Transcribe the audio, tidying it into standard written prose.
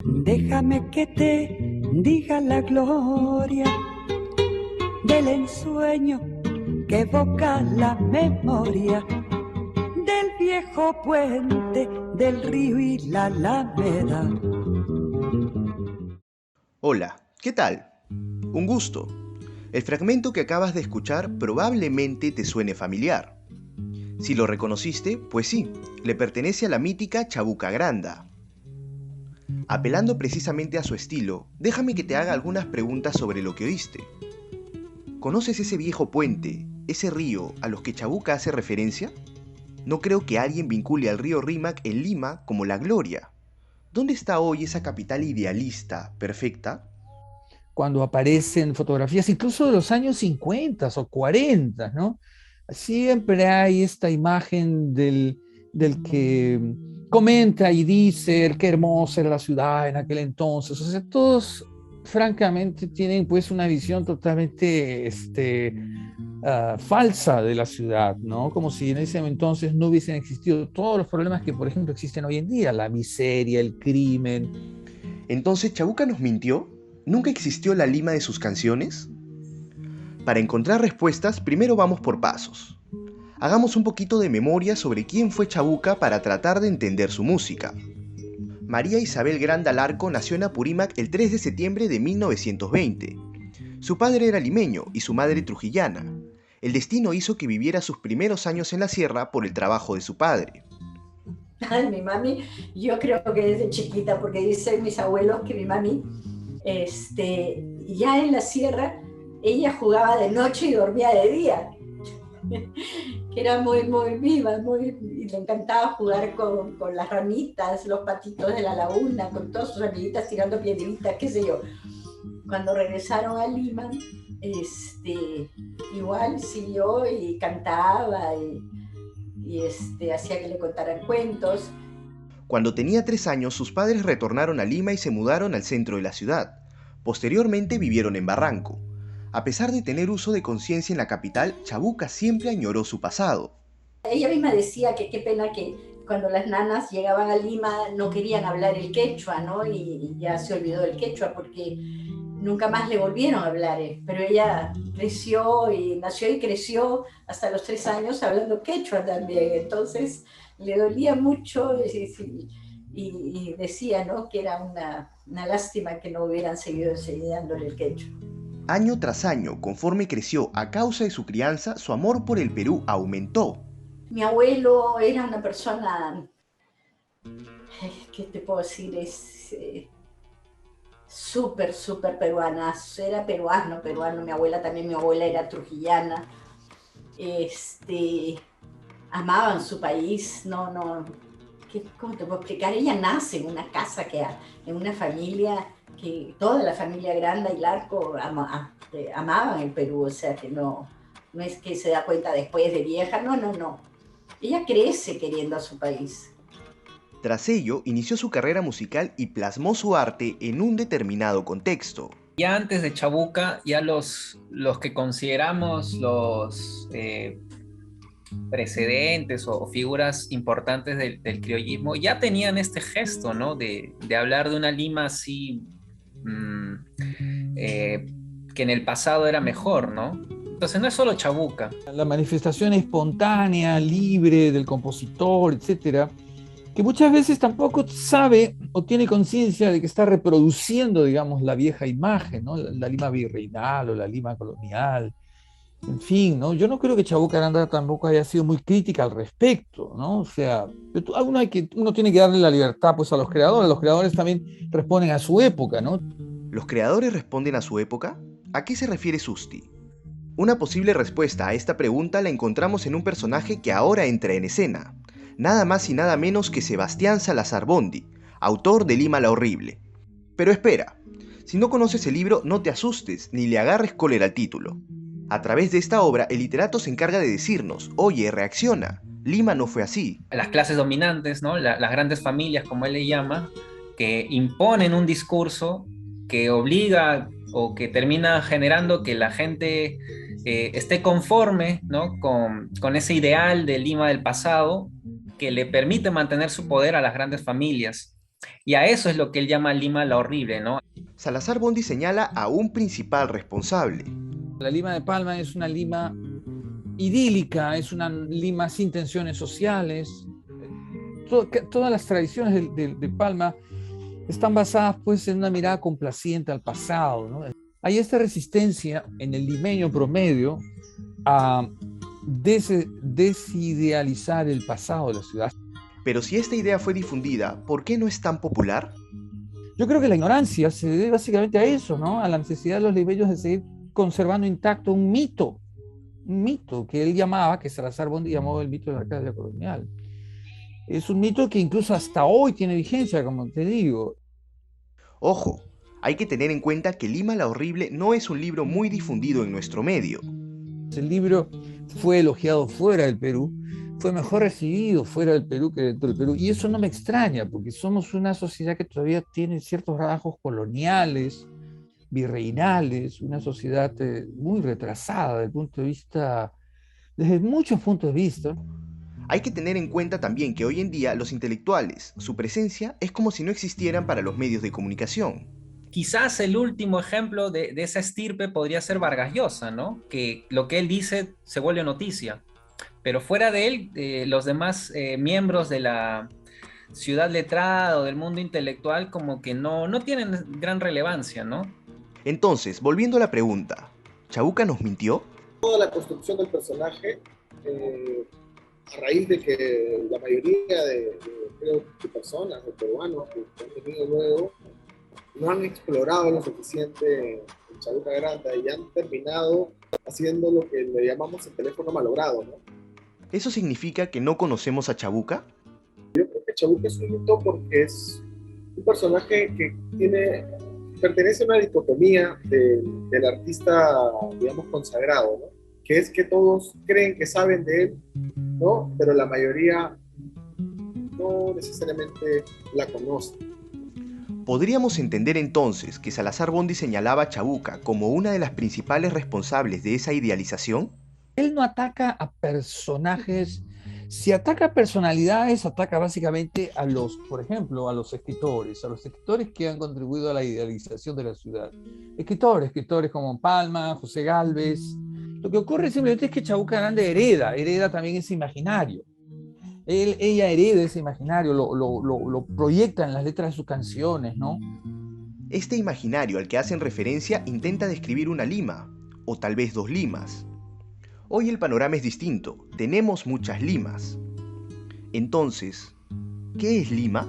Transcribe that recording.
Déjame que te diga la gloria del ensueño que evoca la memoria del viejo puente, del río y la alameda. Hola, ¿qué tal? Un gusto. El fragmento que acabas de escuchar probablemente te suene familiar. Si lo reconociste, pues sí, le pertenece a la mítica Chabuca Granda. Apelando precisamente a su estilo, déjame que te haga algunas preguntas sobre lo que oíste. ¿Conoces ese viejo puente, ese río a los que Chabuca hace referencia? No creo que alguien vincule al río Rímac en Lima como la gloria. ¿Dónde está hoy esa capital idealista, perfecta? Cuando aparecen fotografías, incluso de los años 50 o 40, ¿no? Siempre hay esta imagen del que comenta y dice qué hermosa era la ciudad en aquel entonces. O sea, todos francamente tienen pues una visión totalmente falsa de la ciudad, ¿no? Como si en ese entonces no hubiesen existido todos los problemas que, por ejemplo, existen hoy en día, la miseria, el crimen. Entonces, ¿Chabuca nos mintió? ¿Nunca existió la Lima de sus canciones? Para encontrar respuestas, primero vamos por pasos. Hagamos un poquito de memoria sobre quién fue Chabuca para tratar de entender su música. María Isabel Granda Larco nació en Apurímac el 3 de septiembre de 1920. Su padre era limeño y su madre trujillana. El destino hizo que viviera sus primeros años en la sierra por el trabajo de su padre. Ay, mi mami, yo creo que desde chiquita, porque dicen mis abuelos que mi mami, ya en la sierra, ella jugaba de noche y dormía de día, que era muy, muy viva, y le encantaba jugar con las ramitas, los patitos de la laguna, con todas sus amiguitas tirando piedritas, qué sé yo. Cuando regresaron a Lima, igual siguió y cantaba y hacía que le contaran cuentos. Cuando tenía 3 años, sus padres retornaron a Lima y se mudaron al centro de la ciudad. Posteriormente vivieron en Barranco. A pesar de tener uso de conciencia en la capital, Chabuca siempre añoró su pasado. Ella misma decía que qué pena que cuando las nanas llegaban a Lima no querían hablar el quechua, ¿no? Y ya se olvidó del quechua porque nunca más le volvieron a hablar. Pero ella creció y nació y creció hasta los 3 años hablando quechua también. Entonces le dolía mucho y decía, ¿no? Que era una lástima que no hubieran seguido enseñándole el quechua. Año tras año, conforme creció a causa de su crianza, su amor por el Perú aumentó. Mi abuelo era una persona, ¿qué te puedo decir? Es súper, súper peruana, era peruano, mi abuela también, mi abuela era trujillana, este, amaban su país, ¿cómo te puedo explicar? Ella nace en una casa, en una familia, que toda la familia Granda y Larco amaban el Perú, o sea que no es que se da cuenta después de vieja, no, ella crece queriendo a su país. Tras ello, inició su carrera musical y plasmó su arte en un determinado contexto. Ya antes de Chabuca, ya los que consideramos los precedentes o figuras importantes del criollismo ya tenían este gesto, ¿no? De hablar de una Lima así, mmm, que en el pasado era mejor, ¿no? Entonces no es solo Chabuca. La manifestación espontánea, libre del compositor, etcétera, que muchas veces tampoco sabe o tiene conciencia de que está reproduciendo, digamos, la vieja imagen, ¿no? La Lima virreinal o la Lima colonial, en fin, ¿no? Yo no creo que Chabuca Granda tampoco haya sido muy crítica al respecto, ¿no? O sea, uno tiene que darle la libertad pues a los creadores también responden a su época, ¿no? ¿Los creadores responden a su época? ¿A qué se refiere Susti? Una posible respuesta a esta pregunta la encontramos en un personaje que ahora entra en escena, nada más y nada menos que Sebastián Salazar Bondi, autor de Lima la Horrible. Pero espera, si no conoces el libro no te asustes ni le agarres cólera al título. A través de esta obra el literato se encarga de decirnos, oye, reacciona, Lima no fue así. Las clases dominantes, ¿no? Las grandes familias, como él le llama, que imponen un discurso que obliga o que termina generando que la gente esté conforme, ¿no? con ese ideal de Lima del pasado que le permite mantener su poder a las grandes familias. Y a eso es lo que él llama Lima la horrible, ¿no? Salazar Bondy señala a un principal responsable. La Lima de Palma es una Lima idílica, es una Lima sin tensiones sociales. Todas las tradiciones de Palma están basadas pues en una mirada complaciente al pasado, ¿no? Hay esta resistencia en el limeño promedio a desidealizar el pasado de la ciudad. Pero si esta idea fue difundida, ¿por qué no es tan popular? Yo creo que la ignorancia se debe básicamente a eso, ¿no? A la necesidad de los limeños de seguir conservando intacto un mito que él llamaba, que Salazar Bondy llamó el mito de la Arcadia colonial. Es un mito que incluso hasta hoy tiene vigencia, como te digo. Ojo, hay que tener en cuenta que Lima la Horrible no es un libro muy difundido en nuestro medio. El libro fue elogiado fuera del Perú, fue mejor recibido fuera del Perú que dentro del Perú. Y eso no me extraña, porque somos una sociedad que todavía tiene ciertos rasgos coloniales, virreinales, una sociedad muy retrasada desde muchos puntos de vista. Hay que tener en cuenta también que hoy en día los intelectuales, su presencia es como si no existieran para los medios de comunicación. Quizás el último ejemplo de esa estirpe podría ser Vargas Llosa, ¿no? Que lo que él dice se vuelve noticia. Pero fuera de él, los demás miembros de la ciudad letrada o del mundo intelectual como que no tienen gran relevancia, ¿no? Entonces, volviendo a la pregunta, ¿Chabuca nos mintió? Toda la construcción del personaje, a raíz de que la mayoría de personas, de peruanos que han venido luego, no han explorado lo suficiente en Chabuca Granda y han terminado haciendo lo que le llamamos el teléfono malogrado, ¿no? ¿Eso significa que no conocemos a Chabuca? Yo creo que Chabuca es un mito porque es un personaje que pertenece a una dicotomía del artista, digamos, consagrado, ¿no? Que es que todos creen que saben de él, ¿no? Pero la mayoría no necesariamente la conoce. ¿Podríamos entender entonces que Salazar Bondy señalaba a Chabuca como una de las principales responsables de esa idealización? Él no ataca a personajes, si ataca a personalidades, ataca básicamente por ejemplo, a los escritores que han contribuido a la idealización de la ciudad. Escritores como Palma, José Gálvez. Lo que ocurre simplemente es que Chabuca Grande hereda también ese imaginario. Ella hereda ese imaginario, lo proyecta en las letras de sus canciones, ¿no? Este imaginario al que hacen referencia intenta describir una Lima, o tal vez dos Limas. Hoy el panorama es distinto, tenemos muchas Limas. Entonces, ¿qué es Lima?